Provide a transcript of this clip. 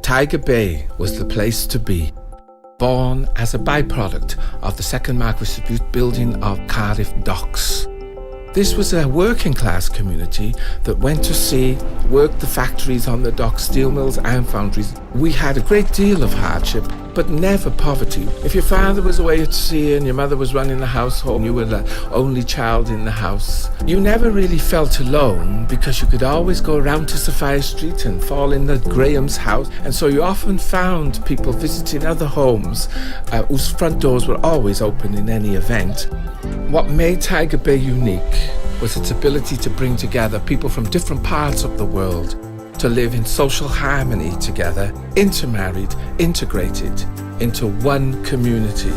Tiger Bay was the place to be. Born as a byproduct of the second Marquis of Bute building of Cardiff Docks. This was a working class community that went to sea, worked the factories on the docks, steel mills and foundries. We had a great deal of hardship, but never poverty. If your father was away at sea and your mother was running the household, you were the only child in the house, you never really felt alone because you could always go around to Sophia Street and fall in at Graham's house. And so you often found people visiting other homes whose front doors were always open in any event. What made Tiger Bay unique was its ability to bring together people from different parts of the world to live in social harmony together, intermarried, integrated into one community.